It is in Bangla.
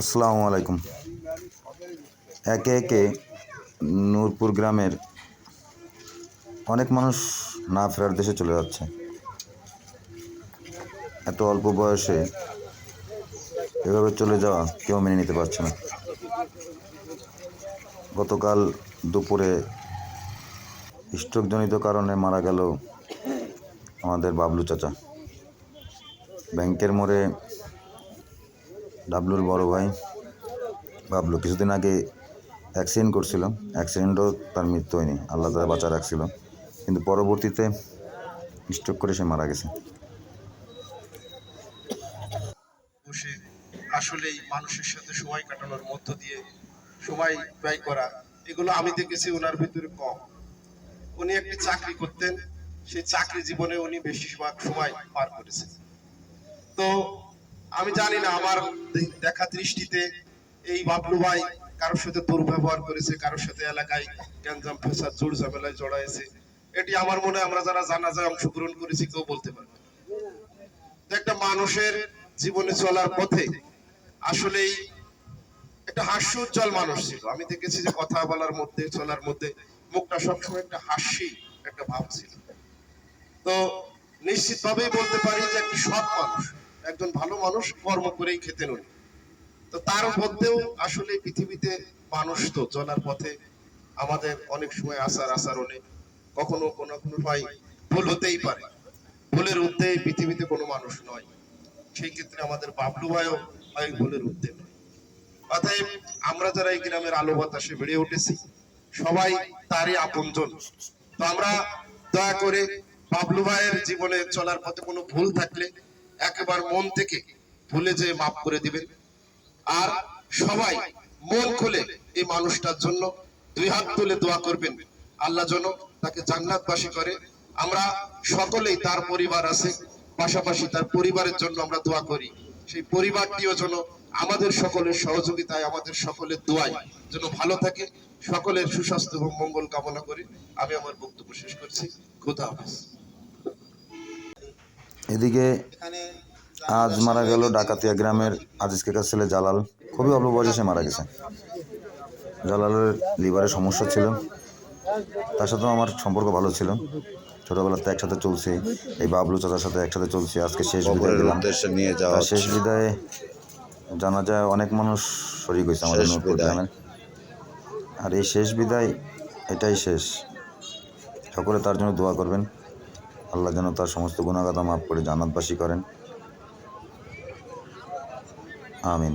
আসসালামু আলাইকুম। একে একে নূরপুর গ্রামের অনেক মানুষ না ফেরার দেশে চলে যাচ্ছে। এত অল্প বয়সে এভাবে চলে যাওয়া কেউ মেনে নিতে পারছে না। গতকাল দুপুরে স্ট্রোকজনিত কারণে মারা গেল আমাদের বাবলু চাচা। ব্যাংকের মোড়ে ডাবলুর বড় ভাই বাবলু কিছুদিন আগে অ্যাক্সিডেন্ট করছিল। অ্যাক্সিডেন্টও তার মৃত্যু হয়নি, আল্লাহ তাআলা বাঁচা রাখছিল, কিন্তু পরবর্তীতে স্ট্রোক করে সে মারা গেছে। বসে আসলেই মানুষের সাথে সময় কাটানোর মধ্য দিয়ে সময় ব্যয় করা, এগুলো আমি দেখেছি ওনার ভিতরে কম। উনি একটি চাকরি করতেন, সেই চাকরি জীবনে উনি বেশিরভাগ সময় পার করেছেন। তো আমি জানি না, আমার দেখা দৃষ্টিতে এই বাবলু ভাই কারোর সাথে দুর্ব্যবহার করেছে, কারোর সাথে এলাকায় গ্যাঞ্জাম ফেসাদ জোর ঝামেলায় জড়াইছে, এটি আমার মনে হয় আমরা যারা জানাজায় অংশগ্রহণ করেছি কেউ বলতে পারবে। তো একটা মানুষের জীবনে চলার পথে আসলেই একটা হাস্যোজ্জ্বল মানুষ ছিল। আমি দেখেছি যে কথা বলার মধ্যে, চলার মধ্যে মুখটা সবসময় একটা হাসি, একটা ভাব ছিল। তো নিশ্চিতভাবেই বলতে পারি যে একটি সৎ মানুষ, একজন ভালো মানুষ, কর্ম করেই খেতেন উনি। তো তার মধ্যেও আসলে পৃথিবীতে মানুষ তো চলার পথে আমাদের অনেক সময় আচরণে কখনো কোনো কোনো ভাই ভুল হতেই পারে। ভুলের ঊর্ধ্বে পৃথিবীতে কোনো মানুষ নয়। সেই ক্ষেত্রে আমাদের বাবলু ভাইও হয় ভুলের ঊর্ধ্বে নয়। অতএব আমরা যারা এই গ্রামের আলো বাতাসে বেড়ে উঠেছি সবাই তারই আপনজন। তো আমরা দয়া করে বাবলু ভাইয়ের জীবনে চলার পথে কোনো ভুল থাকলে একেবারে মন থেকে ভুলে যেয়ে মাফ করে দিবেন। আর সবাই মন খুলে এই মানুষটার জন্য দুই হাত তুলে দোয়া করবেন, আল্লাহ যেন তাকে জান্নাতবাসী করে। আমরা সকলেই, তার পরিবার আছে, পাশাপাশি তার পরিবারের জন্য আমরা দোয়া করি। সেই পরিবারটিও যেন আমাদের সকলের সহযোগিতায়, আমাদের সকলের দোয়ায় যেন ভালো থাকে। সকলের সুস্বাস্থ্য এবং মঙ্গল কামনা করে আমি আমার বক্তব্য শেষ করছি। খোদা হাফেজ। এদিকে আজ মারা গেল ডাকাতিয়া গ্রামের আজিজ কাকার ছেলে জালাল। খুবই অল্প বয়সে সে মারা গেছে। জালালের লিভারের সমস্যা ছিল। তার সাথেও আমার সম্পর্ক ভালো ছিল, ছোটবেলাতে একসাথে চলছি, এই বাবলু চাচার সাথে একসাথে চলছি। আজকে শেষ বিদায় দিলাম। তার শেষ বিদায়ে জানা যায় অনেক মানুষ শরীক হয়েছে আমাদের নূরপুর গ্রামের। আর এই শেষ বিদায়, এটাই শেষ। সকলে তার জন্য দোয়া করবেন, আল্লাহ যেন তার সমস্ত গুনাহগাতা মাফ করে জান্নাতবাসী করেন। আমিন।